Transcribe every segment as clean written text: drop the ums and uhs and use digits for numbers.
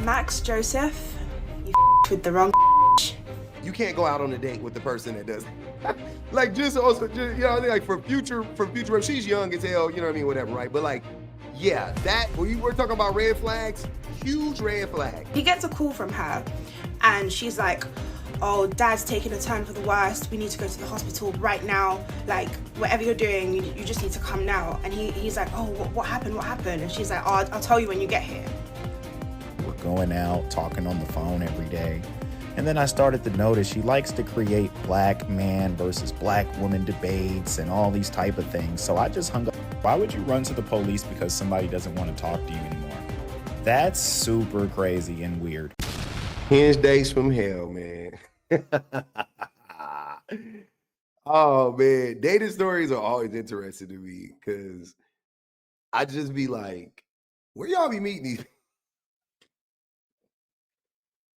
Max Joseph, you with the wrong. You can't go out on a date with the person that does like just also just, you know, like for future she's young as hell, you know what I mean, whatever, right? But like, yeah, that when you were talking about red flags, huge red flag. He gets a call from her and she's like, oh, dad's taking a turn for the worst, we need to go to the hospital right now, like whatever you're doing, you just need to come now. And he's like, oh, what happened, and she's like, oh, I'll tell you when you get here. We're going out, talking on the phone every day. And then I started to notice she likes to create black man versus black woman debates and all these type of things. So I just hung up. Why would you run to the police because somebody doesn't want to talk to you anymore? That's super crazy and weird. Hinge dates from hell, man. Oh man, dating stories are always interesting to me because I just be like, where y'all be meeting these?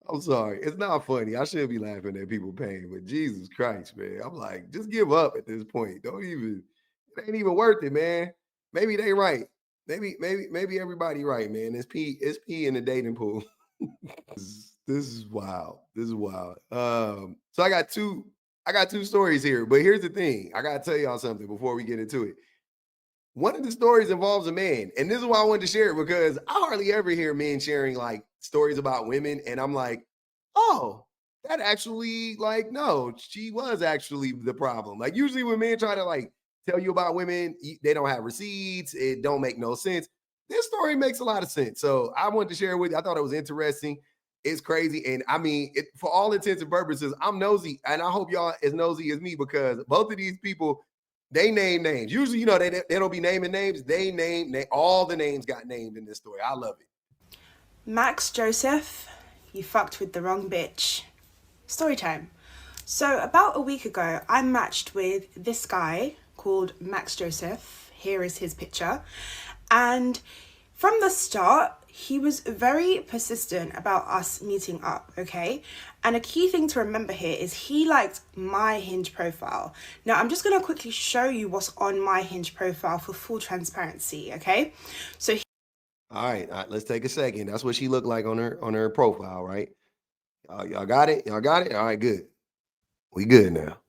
I'm sorry, it's not funny. I shouldn't be laughing at people pain, but Jesus Christ, man, I'm like, just give up at this point. Don't even, it ain't even worth it, man. Maybe they right. Maybe everybody right, man. It's pee in the dating pool. This is wild. This is wild. So I got two stories here, but here's the thing. I gotta tell y'all something before we get into it. One of the stories involves a man, and this is why I wanted to share it because I hardly ever hear men sharing like stories about women, and I'm like, oh, that actually, like, no, she was actually the problem. Like, usually when men try to like tell you about women, they don't have receipts, it don't make no sense. This story makes a lot of sense, so I wanted to share it with you. I thought it was interesting. It's crazy, and I mean, for all intents and purposes, I'm nosy, and I hope y'all as nosy as me because both of these people they name names. Usually, you know, they don't be naming names. They name all the names got named in this story. I love it. Max Joseph, you fucked with the wrong bitch. Story time. So about a week ago, I matched with this guy called Max Joseph. Here is his picture. And from the start, he was very persistent about us meeting up, okay? And a key thing to remember here is he liked my Hinge profile. Now, I'm just gonna quickly show you what's on my Hinge profile for full transparency, okay? So all right, let's take a second. That's what she looked like on her profile, right? Y'all got it? Y'all got it? All right, good. We good now.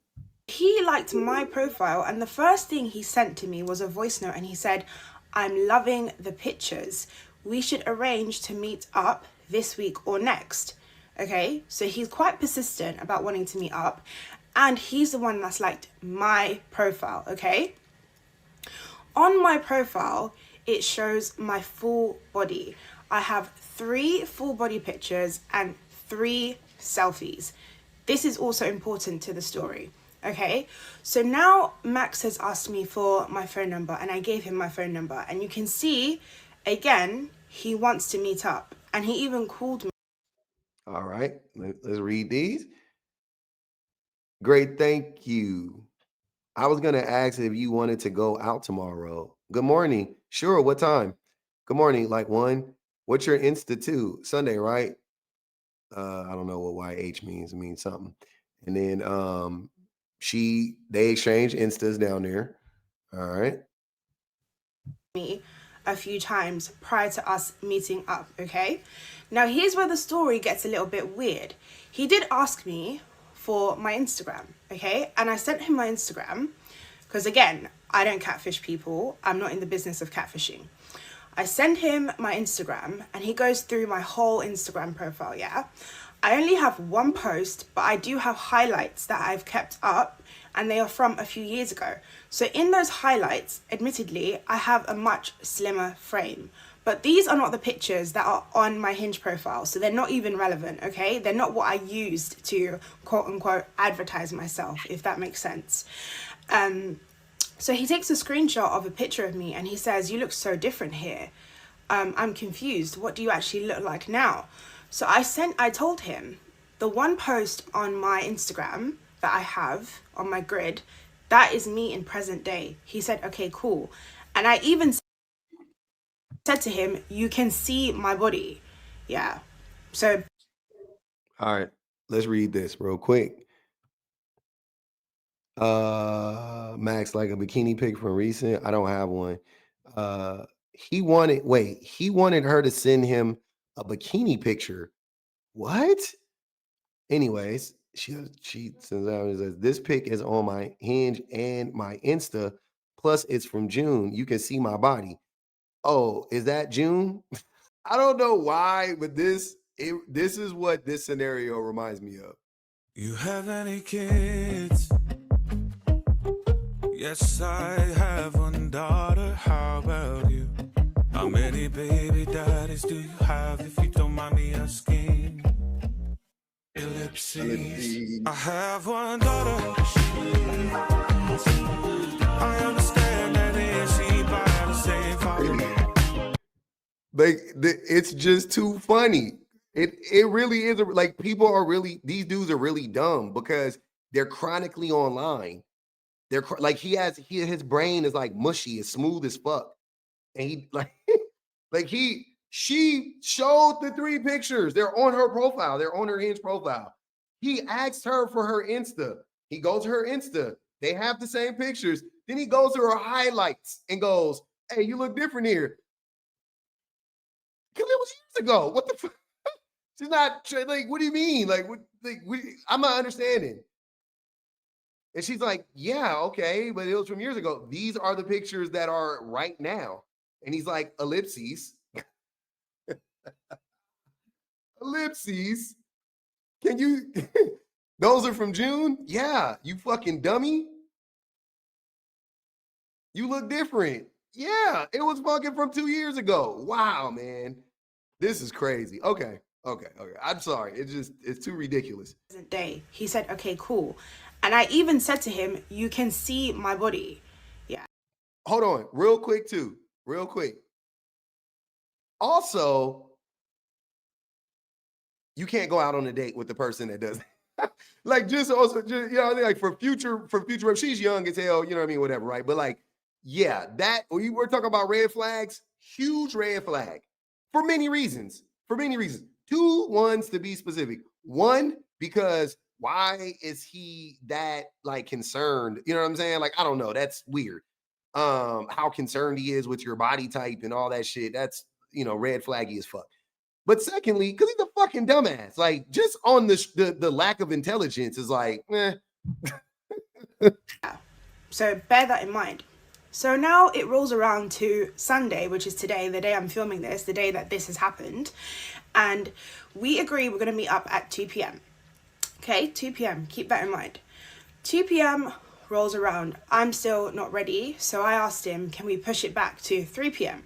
he liked my profile, and the first thing he sent to me was a voice note, and he said, I'm loving the pictures. We should arrange to meet up this week or next. Okay, so he's quite persistent about wanting to meet up, and he's the one that's liked my profile. Okay, on my profile, it shows my full body. I have 3 full body pictures and 3 selfies. This is also important to the story. Okay, so now Max has asked me for my phone number, and I gave him my phone number, and you can see again he wants to meet up, and he even called me. All right, let's read these. Great, thank you. I was gonna ask if you wanted to go out tomorrow. Good morning. Sure, what time? Good morning, like 1. What's your institute? Sunday, right? I don't know what YH means. It means something. And then they exchange instas down there. All right. Me a few times prior to us meeting up, okay? Now here's where the story gets a little bit weird. He did ask me for my Instagram, okay? And I sent him my Instagram because again, I don't catfish people. I'm not in the business of catfishing. I send him my Instagram and he goes through my whole Instagram profile, yeah? I only have one post, but I do have highlights that I've kept up, and they are from a few years ago. So in those highlights, admittedly, I have a much slimmer frame, but these are not the pictures that are on my Hinge profile, so they're not even relevant, okay? They're not what I used to quote unquote advertise myself, if that makes sense. So he takes a screenshot of a picture of me and he says, you look so different here. I'm confused. What do you actually look like now? So I told him the one post on my Instagram that I have on my grid, that is me in present day. He said, okay, cool. And I even said to him, you can see my body. Yeah. So. All right. Let's read this real quick. Max, like a bikini pic from recent. I don't have one. He wanted her to send him A bikini picture. What? Anyways, she sends out and says, "This pic is on my Hinge and my Insta. Plus, it's from June. You can see my body." Oh, is that June? I don't know why, but this is what this scenario reminds me of. You have any kids? Yes, I have one daughter. How about you? How many baby daddies do you have, if you don't mind me asking? Ellipses. I have one daughter. I understand that she by the same father. Like it's just too funny. It really is like people are really these dudes are really dumb because they're chronically online. They're like his brain is like mushy, as smooth as fuck, and he like she showed the 3 pictures. They're on her profile. They're on her Hinge profile. He asked her for her Insta. He goes to her Insta. They have the same pictures. Then he goes to her highlights and goes, "Hey, you look different here." Because it was years ago. What the fuck? She's not like, what do you mean? Like, I'm not understanding. And she's like, yeah, okay, but it was from years ago. These are the pictures that are right now. And he's like, ellipses. Ellipses. Can you? Those are from June? Yeah, you fucking dummy. You look different. Yeah, it was fucking from 2 years ago. Wow, man. This is crazy. Okay. I'm sorry. It's too ridiculous. Day. He said, okay, cool. And I even said to him, you can see my body. Yeah. Hold on, real quick. Also, you can't go out on a date with the person that does like just also just, you know, like for future, she's young as hell, you know what I mean, whatever, right? But like, yeah, that we were talking about red flags, huge red flag for many reasons. 2 ones to be specific. One, because why is he that like concerned? You know what I'm saying? Like, I don't know. That's weird. How concerned he is with your body type and all that shit. That's, you know, red flaggy as fuck. But secondly, because he's a fucking dumbass. Like, just on the lack of intelligence is like, eh. So bear that in mind. So now it rolls around to Sunday, which is today, the day I'm filming this, the day that this has happened. And we agree we're going to meet up at 2 p.m. Okay, 2 p.m. Keep that in mind. 2 p.m. rolls around. I'm still not ready. So I asked him, can we push it back to 3 p.m.?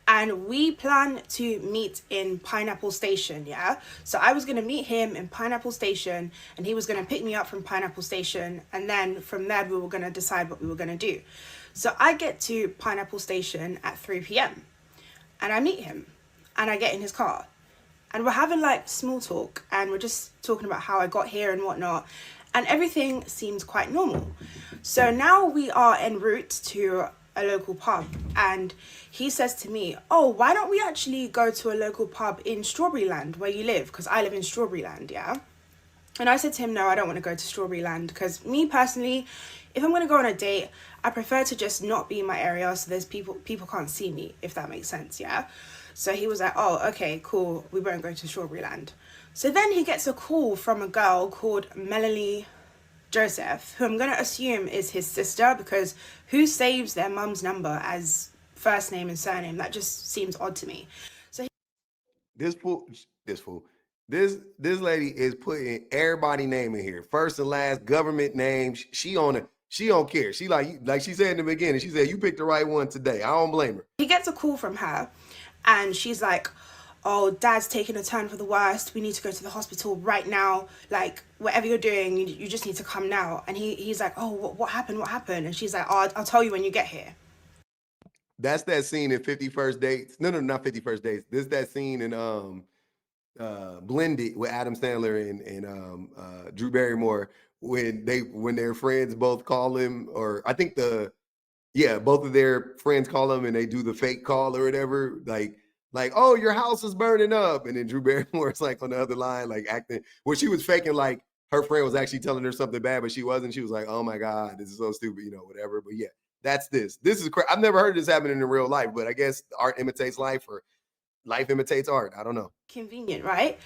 And we plan to meet in Pineapple Station, yeah? So I was going to meet him in Pineapple Station and he was going to pick me up from Pineapple Station. And then from there, we were going to decide what we were going to do. So I get to Pineapple Station at 3 p.m. and I meet him and I get in his car. And we're having like small talk and we're just talking about how I got here and whatnot. And everything seems quite normal. So now we are en route to a local pub and he says to me, oh, why don't we actually go to a local pub in Strawberryland where you live? Because I live in Strawberryland, yeah? And I said to him, no, I don't want to go to Strawberryland because me personally, if I'm going to go on a date, I prefer to just not be in my area so there's people can't see me, if that makes sense, yeah? So he was like, oh, okay, cool, we won't go to Strawberryland. So then he gets a call from a girl called Melanie Joseph, who I'm going to assume is his sister because who saves their mum's number as first name and surname? That just seems odd to me. So This lady is putting everybody name in here, first and last, government name. She don't care. She like she said in the beginning, she said, you picked the right one today. I don't blame her. He gets a call from her and she's like, oh, dad's taking a turn for the worst. We need to go to the hospital right now. Like, whatever you're doing, you just need to come now. And he's like, oh, what happened? And she's like, oh, I'll tell you when you get here. That's that scene in 50 First Dates. No, not 50 First Dates. This is that scene in Blended with Adam Sandler and Drew Barrymore when their friends both call him, or I think both of their friends call him and they do the fake call or whatever, like, oh, your house is burning up, and then Drew Barrymore is like on the other line, like acting where she was faking like her friend was actually telling her something bad, but she wasn't. She was like, oh my God, this is so stupid, you know, whatever. But yeah, that's this. This is crazy. I've never heard this happening in real life, but I guess art imitates life, or life imitates art. I don't know. Convenient, right?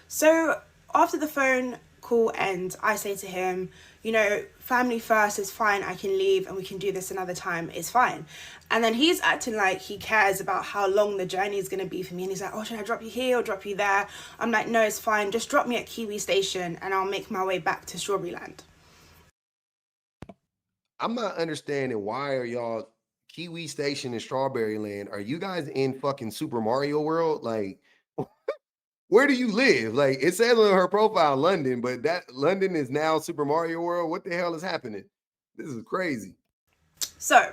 So after the phone call ends, I say to him, you know, family first is fine, I can leave and we can do this another time, it's fine. And then he's acting like he cares about how long the journey is going to be for me. And he's like, oh, should I drop you here or drop you there? I'm like, no, it's fine. Just drop me at Kiwi Station and I'll make my way back to Strawberryland. I'm not understanding why are y'all Kiwi Station and Strawberry Land? Are you guys in fucking Super Mario World? Like, where do you live? Like, it says on her profile London, but that London is now Super Mario World. What the hell is happening? This is crazy. So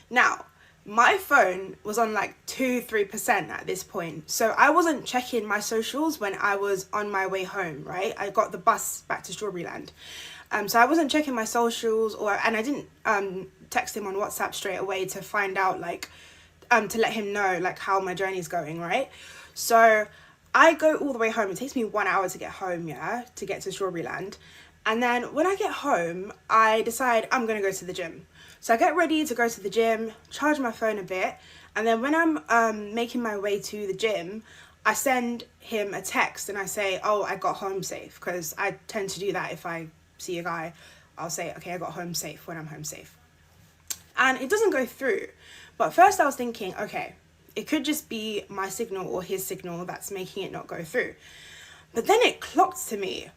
now my phone was on like 2-3% at this point, so I wasn't checking my socials when I was on my way home, right? I got the bus back to Strawberryland, so I wasn't checking my socials, and I didn't text him on WhatsApp straight away to find out, like, to let him know like how my journey's going, right? So I go all the way home. It takes me 1 hour to get home, to get to Strawberryland. And then when I get home, I decide I'm gonna go to the gym. So I get ready to go to the gym, charge my phone a bit, and then when I'm making my way to the gym, I send him a text and I say, oh, I got home safe, because I tend to do that. If I see a guy, I'll say, okay, I got home safe when I'm home safe. And it doesn't go through. But first I was thinking, okay, it could just be my signal or his signal that's making it not go through. But then it clocked to me,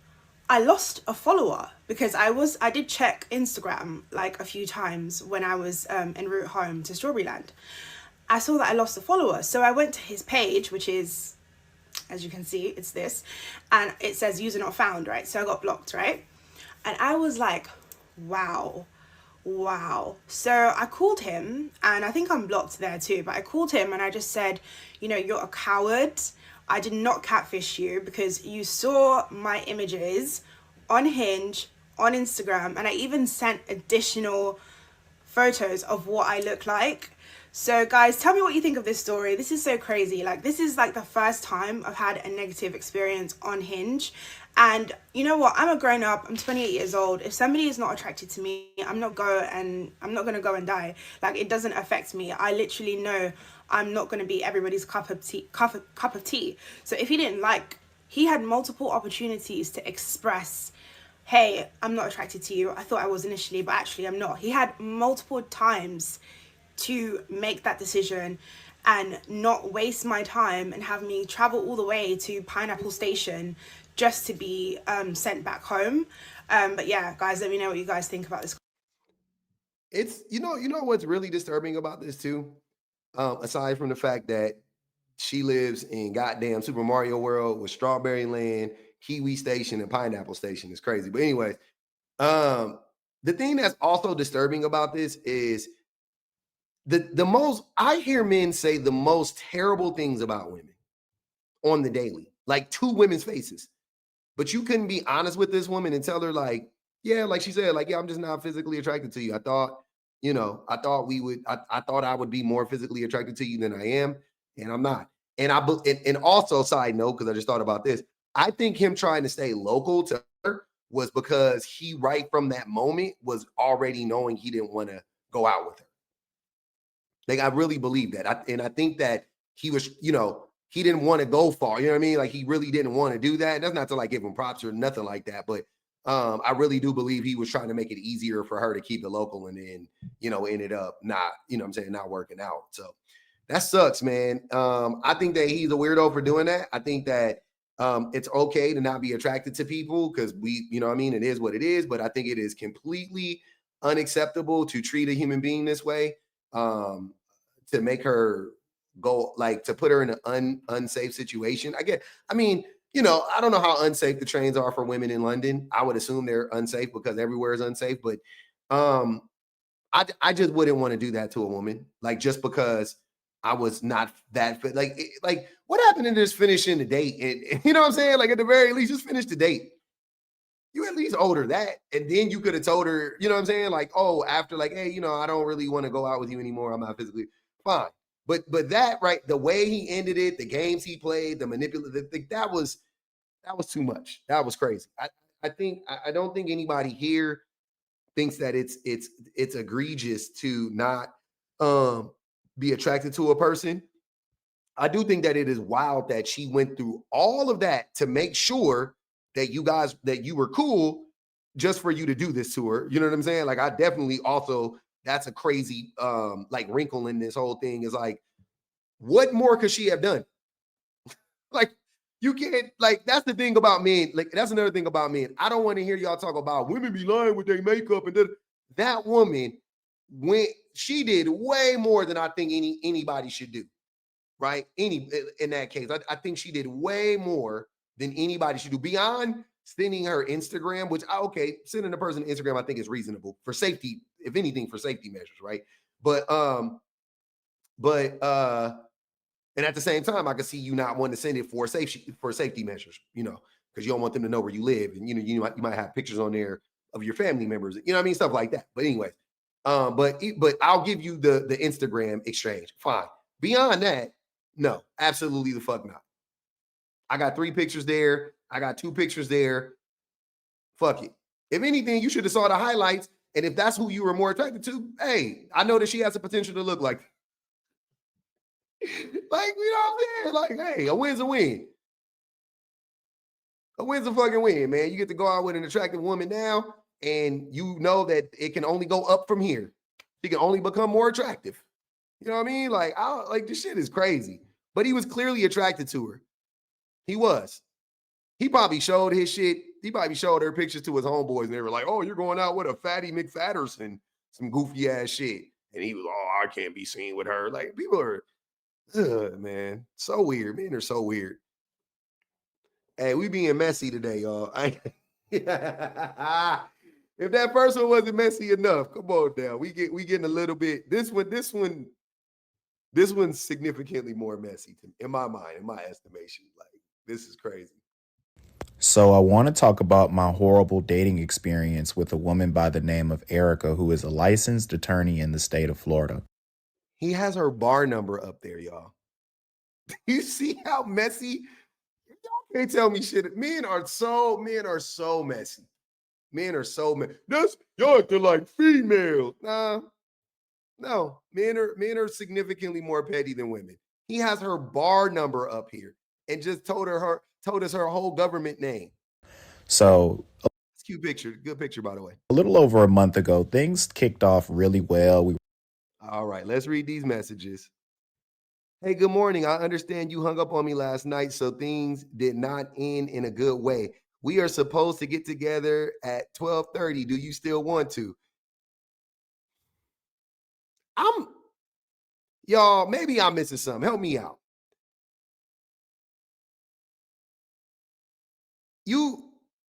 I lost a follower, because I did check Instagram like a few times when I was en route home to Strawberryland. I saw that I lost a follower, so I went to his page, which is, as you can see, it's this, and it says user not found, right? So I got blocked, right? And I was like, wow. So I called him, and I think I'm blocked there too, but I called him and I just said, you know, you're a coward. I did not catfish you, because you saw my images on Hinge, on Instagram, and I even sent additional photos of what I look like. So guys, tell me what you think of this story. This is so crazy. Like, this is like the first time I've had a negative experience on Hinge. And you know what? I'm a grown up. I'm 28 years old. If somebody is not attracted to me, I'm not going to go and die. Like, it doesn't affect me. I literally know I'm not going to be everybody's cup of tea. So if he had multiple opportunities to express, hey, I'm not attracted to you. I thought I was initially, but actually I'm not. He had multiple times to make that decision and not waste my time and have me travel all the way to Pineapple Station just to be sent back home. But yeah, guys, let me know what you guys think about this. It's you know what's really disturbing about this too, aside from the fact that she lives in goddamn Super Mario World with Strawberry Land, Kiwi Station, and Pineapple Station. Is crazy. But anyways, the thing that's also disturbing about this is the most I hear men say the most terrible things about women on the daily, like to women's faces. But you couldn't be honest with this woman and tell her, like, yeah, like she said, like, yeah, I'm just not physically attracted to you. I thought I would be more physically attracted to you than I am, and I'm not. And also, side note, because I just thought about this, I think him trying to stay local to her was because he, right from that moment, was already knowing he didn't want to go out with her. Like, I really believe that. I think that he was, he didn't want to go far. You know what I mean? Like, he really didn't want to do that. And that's not to like give him props or nothing like that. But I really do believe he was trying to make it easier for her to keep it local, and then, ended up not, not working out. So that sucks, man. I think that he's a weirdo for doing that. I think that it's okay to not be attracted to people, because it is what it is. But I think it is completely unacceptable to treat a human being this way, to make her go, like, to put her in an unsafe situation. I don't know how unsafe the trains are for women in London. I would assume they're unsafe because everywhere is unsafe. But I just wouldn't want to do that to a woman, like, just because I was not that fit. Like what happened to just finishing the date? And you know what I'm saying? Like, at the very least, just finish the date. You at least owed her that. And then you could have told her, you know what I'm saying? Like, oh, after, like, hey, I don't really want to go out with you anymore. I'm not physically fine. But that, right, the way he ended it, the games he played, the manipulative, that was too much. That was crazy. I don't think anybody here thinks that it's egregious to not be attracted to a person. I do think that it is wild that she went through all of that to make sure that you were cool just for you to do this to her. You know what I'm saying? Like, I definitely also, that's a crazy like wrinkle in this whole thing is like, what more could she have done? Like, you can't, like, that's the thing about men. Like, that's another thing about men. I don't want to hear y'all talk about women be lying with their makeup and that woman she did way more than I think anybody should do. Right? In that case, I think she did way more than anybody should do beyond sending her Instagram, which sending a person Instagram, I think is reasonable for safety, if anything, for safety measures, right? But and at the same time, I can see you not wanting to send it for safety measures, you know, because you don't want them to know where you live, and you might have pictures on there of your family members, you know what I mean, stuff like that. But anyways, but I'll give you the Instagram exchange, fine. Beyond that, no, absolutely the fuck not. I got 3 pictures there. I got 2 pictures there. Fuck it. If anything, you should have saw the highlights. And if that's who you were more attracted to, hey, I know that she has the potential to look like. Like, you know what I'm saying? Like, hey, a win's a win. A win's a fucking win, man. You get to go out with an attractive woman now, and you know that it can only go up from here. She can only become more attractive. You know what I mean? Like, this shit is crazy. But he was clearly attracted to her. He was. He probably showed his shit. He probably showed her pictures to his homeboys, and they were like, "Oh, you're going out with a fatty McFatterson, some goofy ass shit." And he was, "Oh, I can't be seen with her." Like, people are, man, so weird. Men are so weird. Hey, we being messy today, y'all. If that first one wasn't messy enough, come on now. We getting a little bit. This one's significantly more messy in my mind, in my estimation. Like, this is crazy. So I want to talk about my horrible dating experience with a woman by the name of Erica, who is a licensed attorney in the state of Florida. He has her bar number up there, y'all. You see how messy? Y'all can't tell me shit. Men are so messy. Men are so messy. Y'all acting like females. Nah. No, men are significantly more petty than women. He has her bar number up here and just told us her whole government name. So, cute picture, good picture, by the way. A little over a month ago, things kicked off really well. All right, let's read these messages. Hey, good morning. I understand you hung up on me last night, so things did not end in a good way. We are supposed to get together at 12:30. Do you still want to? Y'all, maybe I'm missing something. Help me out.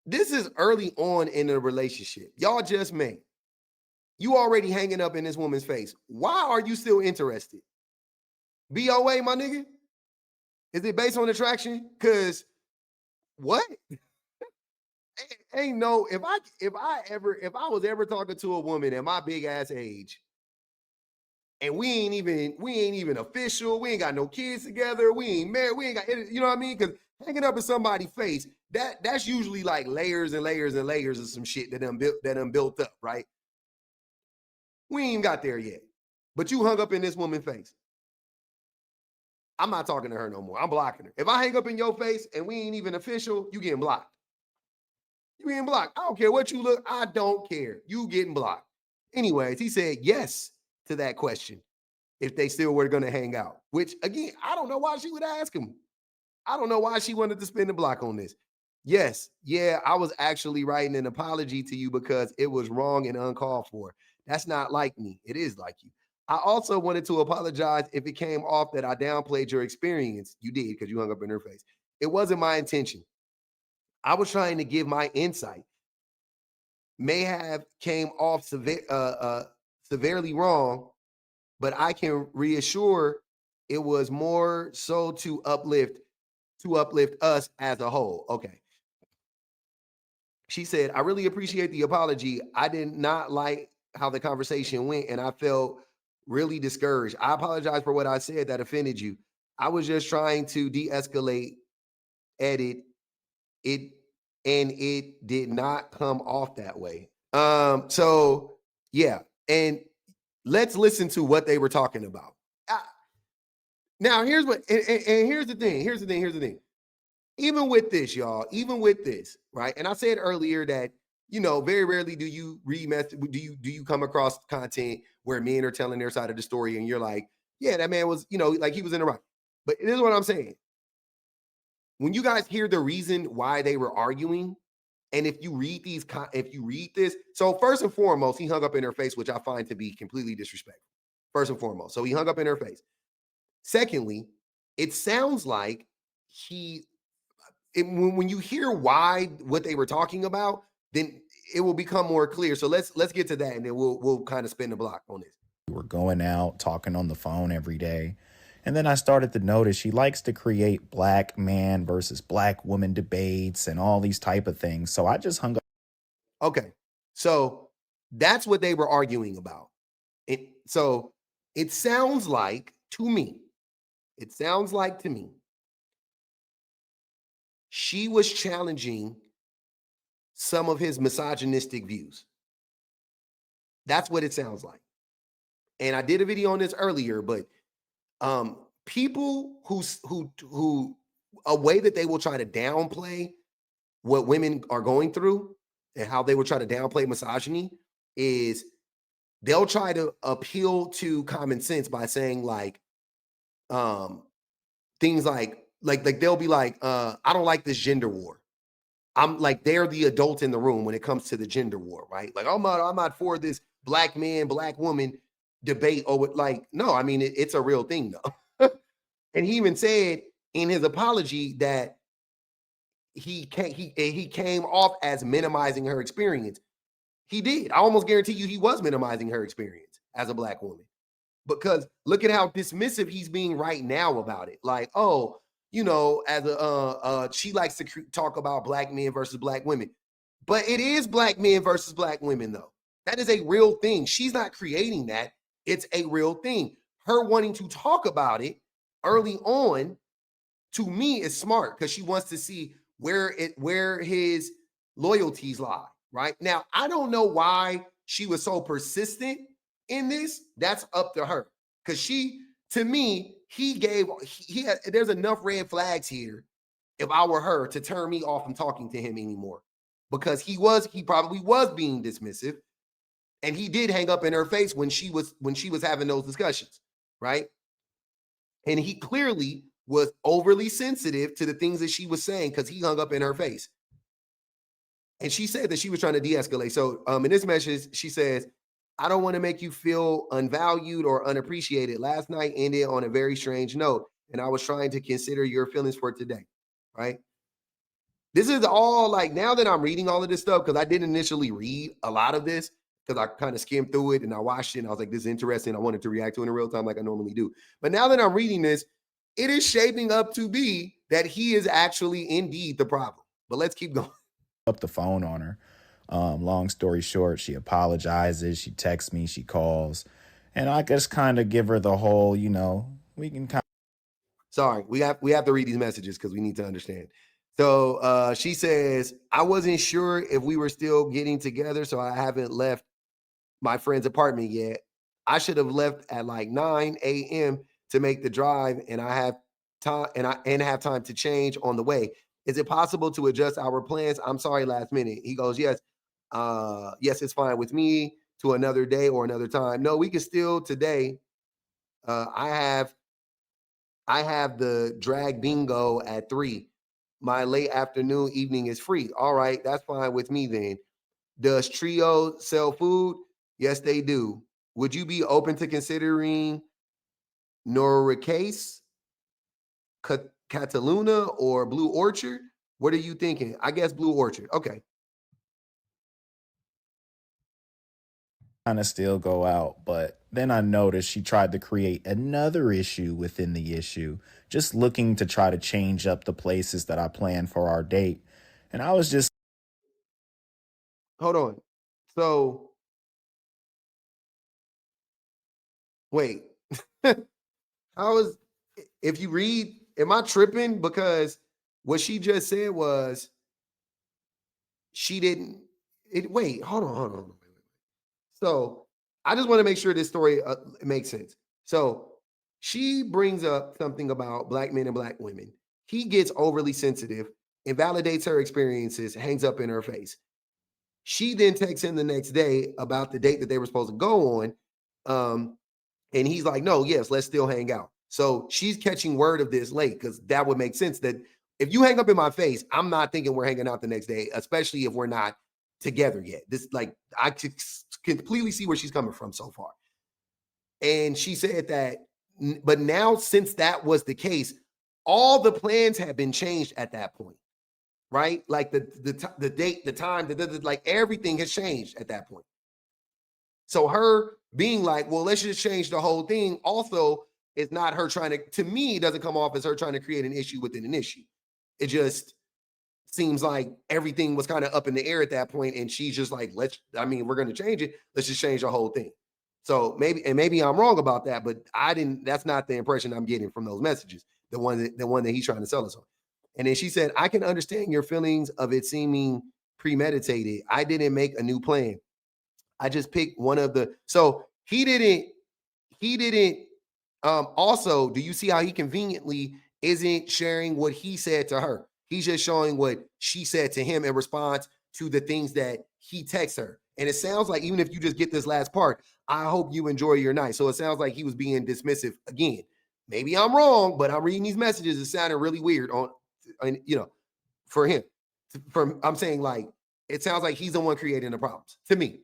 This is early on in the relationship. Y'all just met. You already hanging up in this woman's face. Why are you still interested? BOA, my nigga? Is it based on attraction? Cause what? Ain't no, if I was ever talking to a woman at my big ass age, and we ain't even official. We ain't got no kids together. We ain't married. We ain't got, you know what I mean? Because hanging up in somebody's face, that's usually like layers and layers and layers of some shit that done built up, right? We ain't even got there yet. But you hung up in this woman's face. I'm not talking to her no more. I'm blocking her. If I hang up in your face and we ain't even official, you getting blocked. You getting blocked. I don't care what you look. I don't care. You getting blocked. Anyways, he said yes to that question if they still were going to hang out, which again, I don't know why she would ask him. I don't know why she wanted to spin the block on this. Yes, yeah, I was actually writing an apology to you because it was wrong and uncalled for. That's not like me. It is like you. I also wanted to apologize if it came off that I downplayed your experience. You did because you hung up in her face. It wasn't my intention. I was trying to give my insight. May have came off severely wrong, but I can reassure it was more so to uplift us as a whole. Okay. She said, I really appreciate the apology. I did not like how the conversation went, and I felt really discouraged. I apologize for what I said that offended you. I was just trying to de-escalate, edit it, and it did not come off that way. So yeah, and let's listen to what they were talking about. Now here's what, and here's the thing. Here's the thing. Here's the thing. Even with this, y'all, even with this, right? And I said earlier that, very rarely do you do you come across content where men are telling their side of the story and you're like, yeah, that man was, like he was in the right. But this is what I'm saying. When you guys hear the reason why they were arguing, and if you read this, so first and foremost, he hung up in her face, which I find to be completely disrespectful. First and foremost. So he hung up in her face. Secondly, it sounds like when you hear what they were talking about, then it will become more clear. So let's get to that, and then we'll kind of spin the block on this. We were going out, talking on the phone every day. And then I started to notice she likes to create black man versus black woman debates and all these type of things. So I just hung up. Okay. So that's what they were arguing about. So it sounds like to me, she was challenging some of his misogynistic views. That's what it sounds like. And I did a video on this earlier, but people who a way that they will try to downplay what women are going through and how they will try to downplay misogyny is they'll try to appeal to common sense by saying things like they'll be like, I don't like this gender war. I'm like, they're the adult in the room when it comes to the gender war, right? Like, I'm not for this black man, black woman debate or like, no, I mean, it's a real thing though. And he even said in his apology that he came off as minimizing her experience. He did. I almost guarantee you he was minimizing her experience as a black woman. Because look at how dismissive he's being right now about it. Like, oh, as she likes to talk about black men versus black women. But it is black men versus black women, though. That is a real thing. She's not creating that. It's a real thing. Her wanting to talk about it early on, to me, is smart because she wants to see where his loyalties lie. Right now, I don't know why she was so persistent in this. That's up to her. Because to me, there's enough red flags here if I were her to turn me off from talking to him anymore. Because he probably was being dismissive. And he did hang up in her face when she was having those discussions, right? And he clearly was overly sensitive to the things that she was saying because he hung up in her face. And she said that she was trying to de-escalate. So in this message, she says, I don't want to make you feel unvalued or unappreciated. Last night ended on a very strange note, and I was trying to consider your feelings for today, right? This is all like, now that I'm reading all of this stuff, because I didn't initially read a lot of this, because I kind of skimmed through it and I watched it and I was like, this is interesting. I wanted to react to it in real time like I normally do. But now that I'm reading this, it is shaping up to be that he is actually indeed the problem. But let's keep going. Up the phone on her. Long story short, she apologizes, she texts me, she calls, and I just kind of give her the whole, we can kind of. Sorry, we have to read these messages because we need to understand. So she says, I wasn't sure if we were still getting together, so I haven't left my friend's apartment yet. I should have left at like 9 a.m. to make the drive, and I have time and have time to change on the way. Is it possible to adjust our plans? I'm sorry, last minute. He goes, yes. Yes, it's fine with me, to another day or another time. No, we can still today. I have the drag bingo at 3. My late afternoon evening is free. All right, that's fine with me then. Does Trio sell food? Yes, they do. Would you be open to considering Noricase, Cataluna, or Blue Orchard? What are you thinking? I guess Blue Orchard. Okay. Kind of still go out, but then I noticed she tried to create another issue within the issue, just looking to try to change up the places that I planned for our date. And I was just, hold on. So wait. If you read, am I tripping? Because what she just said was she didn't wait, hold on. So I just want to make sure this story makes sense. So She brings up something about black men and black women. He gets overly sensitive, invalidates her experiences, hangs up in her face. She then texts him the next day about the date that they were supposed to go on. And he's like, no, yes, let's still hang out. So she's catching word of this late because that would make sense that if you hang up in my face, I'm not thinking we're hanging out the next day, especially if we're not together yet. This, like, I could completely see where she's coming from so far. And she said that, but now since that was the case, all the plans have been changed at that point, right? Like the date, the time, like everything has changed at that point. So her being like, well, let's just change the whole thing. Also, it's not her trying to me, it doesn't come off as her trying to create an issue within an issue. It just seems like everything was kind of up in the air at that point, and she's just like, we're going to change it. Let's just change the whole thing. So maybe I'm wrong about that, but that's not the impression I'm getting from those messages. The one that he's trying to sell us on. And then she said, I can understand your feelings of it seeming premeditated. I didn't make a new plan. I just picked one of the, so he didn't, also, do you see how he conveniently isn't sharing what he said to her? He's just showing what she said to him in response to the things that he texts her. And it sounds like, even if you just get this last part, I hope you enjoy your night. So it sounds like he was being dismissive again. Maybe I'm wrong, but I'm reading these messages. It sounded really weird for him. I'm saying, like, it sounds like he's the one creating the problems to me.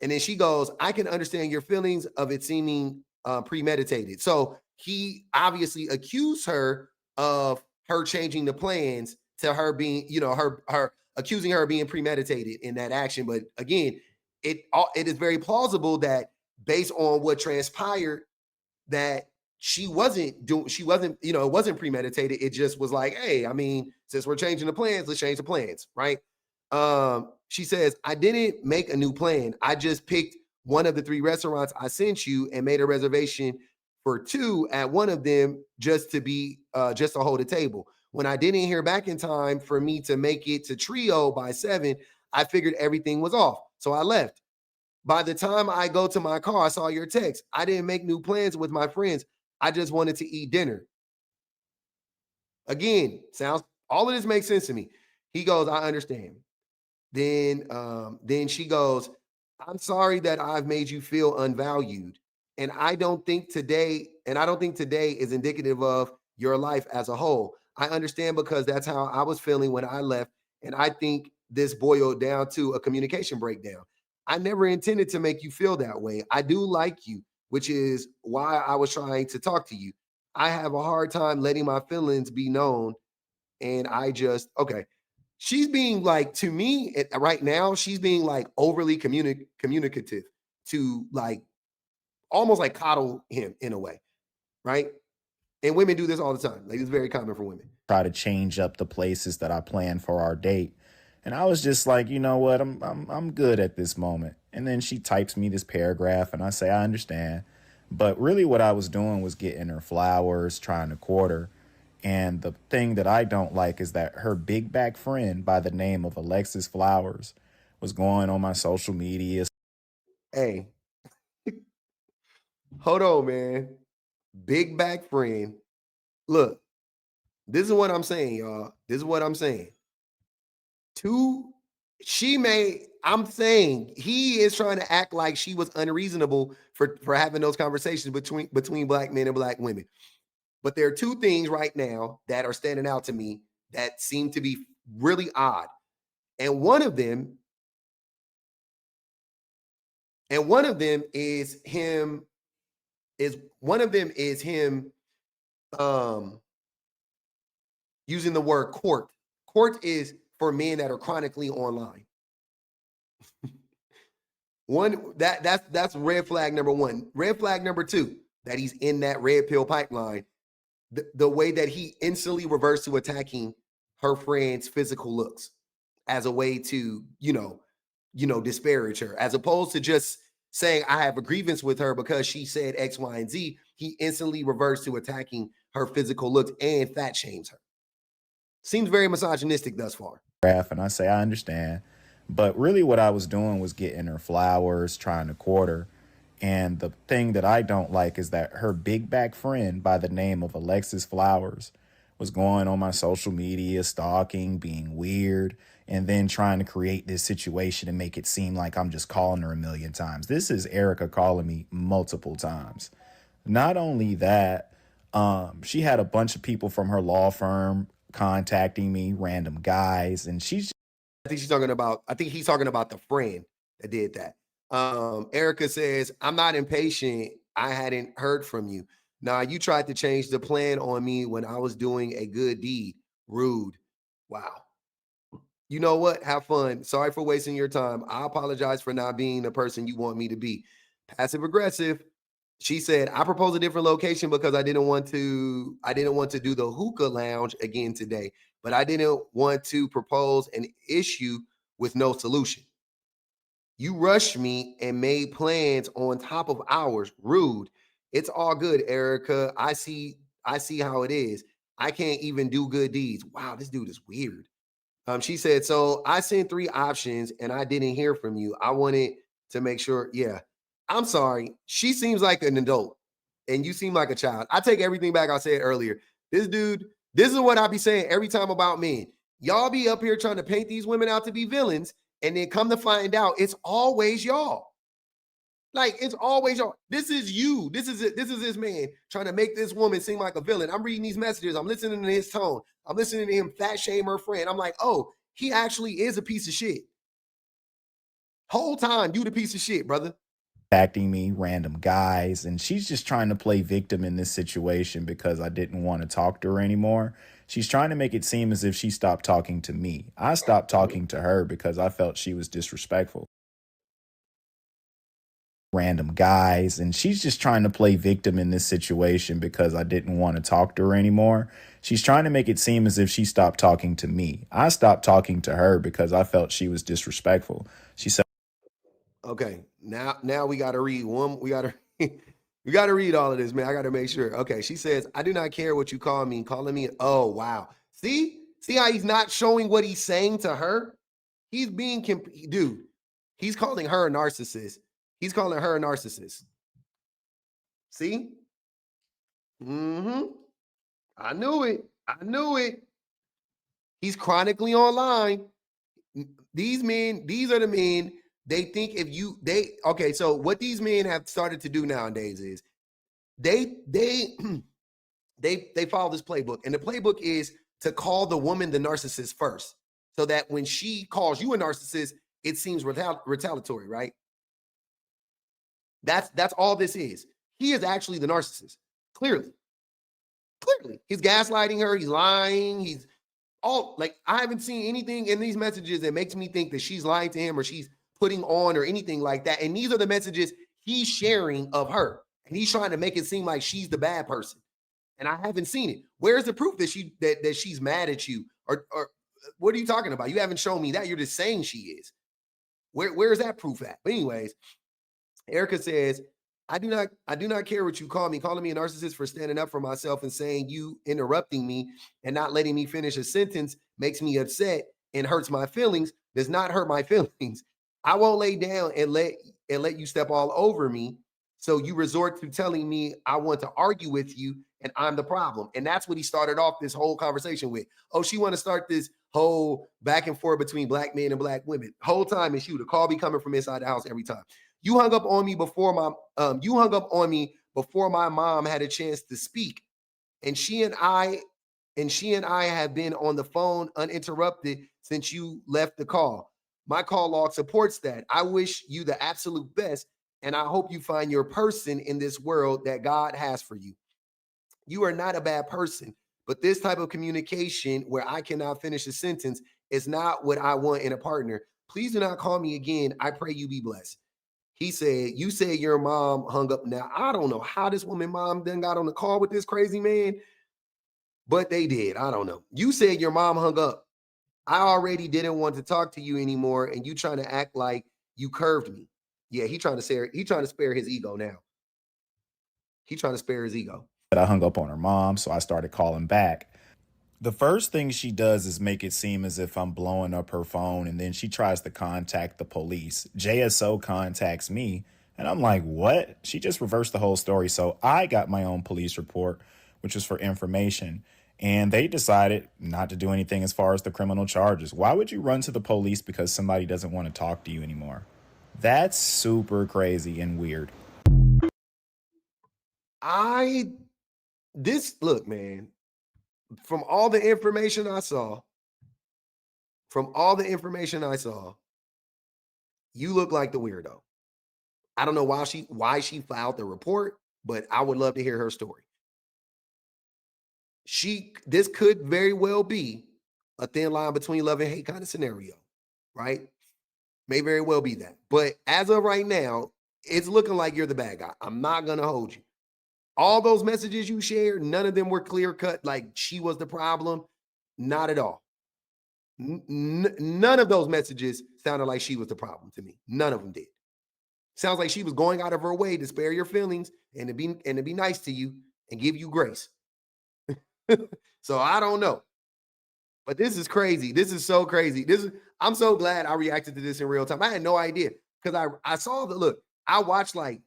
And then she goes, I can understand your feelings of it seeming premeditated. So he obviously accused her of her changing the plans to her being, her accusing her of being premeditated in that action. But again, it is very plausible that based on what transpired, that it wasn't premeditated. It just was like, hey, since we're changing the plans, let's change the plans, right? She says, I didn't make a new plan. I just picked one of the 3 restaurants I sent you and made a reservation for 2 at one of them just to hold a table. When I didn't hear back in time for me to make it to Trio by 7, I figured everything was off. So I left. By the time I go to my car, I saw your text. I didn't make new plans with my friends. I just wanted to eat dinner. Again, all of this makes sense to me. He goes, I understand. Then she goes, I'm sorry that I've made you feel unvalued. And I don't think today is indicative of your life as a whole. I understand because that's how I was feeling when I left. And I think this boiled down to a communication breakdown. I never intended to make you feel that way. I do like you, which is why I was trying to talk to you. I have a hard time letting my feelings be known. And okay. She's being like, to me right now, she's being like overly communicative to like almost like coddle him in a way, right? And women do this all the time. Like, it's very common for women. Try to change up the places that I planned for our date. And I was just like, you know what, I'm good at this moment. And then she types me this paragraph and I say, I understand. But really what I was doing was getting her flowers, trying to court her. And the thing that I don't like is that her big back friend by the name of Alexis Flowers was going on my social media. Hey, hold on, man. Big back friend. Look, this is what I'm saying, y'all. This is what I'm saying. I'm saying he is trying to act like she was unreasonable for having those conversations between black men and black women. But there are 2 things right now that are standing out to me that seem to be really odd. And one of them is him using the word court. Court is for men that are chronically online. That's red flag number 1. Red flag number 2, that he's in that red pill pipeline. The way that he instantly reverts to attacking her friend's physical looks as a way to, disparage her, as opposed to just saying, I have a grievance with her because she said X, Y, and Z. He instantly reverts to attacking her physical looks and fat shames her. Seems very misogynistic thus far. And I say, I understand. But really what I was doing was getting her flowers, trying to court her. And the thing that I don't like is that her big back friend by the name of Alexis Flowers was going on my social media, stalking, being weird, and then trying to create this situation and make it seem like I'm just calling her a million times. This is Erica calling me multiple times. Not only that, she had a bunch of people from her law firm contacting me, random guys, and I think he's talking about the friend that did that. Erica says, I'm not impatient. I hadn't heard from you. Nah, you tried to change the plan on me when I was doing a good deed. Rude. Wow. You know what? Have fun. Sorry for wasting your time. I apologize for not being the person you want me to be. Passive aggressive. She said, I proposed a different location because I didn't want to do the hookah lounge again today, but I didn't want to propose an issue with no solution. You rushed me and made plans on top of ours. Rude. It's all good, Erica. I see how it is. I can't even do good deeds. Wow, this dude is weird. She said, so I sent 3 options and I didn't hear from you. I wanted to make sure. Yeah, I'm sorry. She seems like an adult and you seem like a child. I take everything back I said earlier. This dude, this is what I be saying every time about men. Y'all be up here trying to paint these women out to be villains, and then come to find out it's always y'all. Like, it's always y'all. This is you. This is it. This is this man trying to make this woman seem like a villain. I'm reading these messages. I'm listening to his tone. I'm listening to him fat shame her friend. I'm like, oh, he actually is a piece of shit. Whole time, you the piece of shit, brother. contacting me, random guys, and she's just trying to play victim in this situation because I didn't want to talk to her anymore. She's trying to make it seem as if she stopped talking to me. I stopped talking to her because I felt she was disrespectful. Random guys, and she's just trying to play victim in this situation because I didn't want to talk to her anymore. She's trying to make it seem as if she stopped talking to me. I stopped talking to her because I felt she was disrespectful. She said, Okay, now we gotta read one. We gotta we gotta read all of this, man. I gotta make sure. Okay, she says, I do not care what you call me, calling me. Oh, wow. See how he's not showing what he's saying to her? He's being dude, he's calling her a narcissist. He's calling her a narcissist. See? Mm-hmm. I knew it. I knew it. He's chronically online. These men, these are the men. They think okay, so what these men have started to do nowadays is they follow this playbook, and the playbook is to call the woman the narcissist first, so that when she calls you a narcissist, it seems retaliatory, right? That's all this is. He is actually the narcissist. Clearly, he's gaslighting her. He's lying. He's all like, I haven't seen anything in these messages that makes me think that she's lying to him or she's putting on or anything like that. And these are the messages he's sharing of her, and he's trying to make it seem like she's the bad person. And I haven't seen it. Where's the proof that she's mad at you? Or what are you talking about? You haven't shown me that. You're just saying she is. Where's that proof at? But anyways, Erica says, I do not care what you call me. Calling me a narcissist for standing up for myself and saying you interrupting me and not letting me finish a sentence makes me upset and hurts my feelings. Does not hurt my feelings. I won't lay down and let you step all over me. So you resort to telling me I want to argue with you and I'm the problem. And that's what he started off this whole conversation with. Oh, she want to start this whole back and forth between black men and black women. Whole time is you. The call be coming from inside the house every time. You hung up on me before my mom had a chance to speak. And she and I have been on the phone uninterrupted since you left the call. My call log supports that. I wish you the absolute best, and I hope you find your person in this world that God has for you. You are not a bad person, but this type of communication where I cannot finish a sentence is not what I want in a partner. Please do not call me again. I pray you be blessed. He said, you said your mom hung up. Now, I don't know how this woman mom then got on the call with this crazy man, but they did. I don't know. You said your mom hung up. I already didn't want to talk to you anymore, and you trying to act like you curved me. Yeah, he trying to spare his ego now. He trying to spare his ego. I hung up on her mom, so I started calling back. The first thing she does is make it seem as if I'm blowing up her phone, and then she tries to contact the police. JSO contacts me, And I'm like, what? She just reversed the whole story. So I got my own police report, which was for information. And they decided not to do anything as far as the criminal charges. Why would you run to the police because somebody doesn't want to talk to you anymore? That's super crazy and weird. Look, man, from all the information I saw, you look like the weirdo. I don't know why she filed the report, but I would love to hear her story. This could very well be a thin line between love and hate kind of scenario, right? May very well be that. But as of right now, it's looking like you're the bad guy. I'm not going to hold you. All those messages you shared, none of them were clear cut like she was the problem. Not at all. None of those messages sounded like she was the problem to me. None of them did. Sounds like she was going out of her way to spare your feelings and to be nice to you and give you grace. So I don't know. But this is crazy. This is so crazy. I'm so glad I reacted to this in real time. I had no idea because I saw I watched like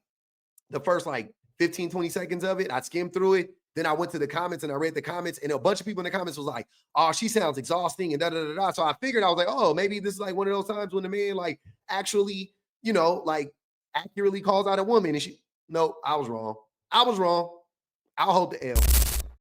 the first like 15, 20 seconds of it. I skimmed through it. Then I went to the comments and I read the comments, and a bunch of people in the comments was like, oh, she sounds exhausting and da-da-da-da. So I figured, I was like, oh, maybe this is like one of those times when the man like actually, like accurately calls out a woman. And no, I was wrong. I'll hold the L.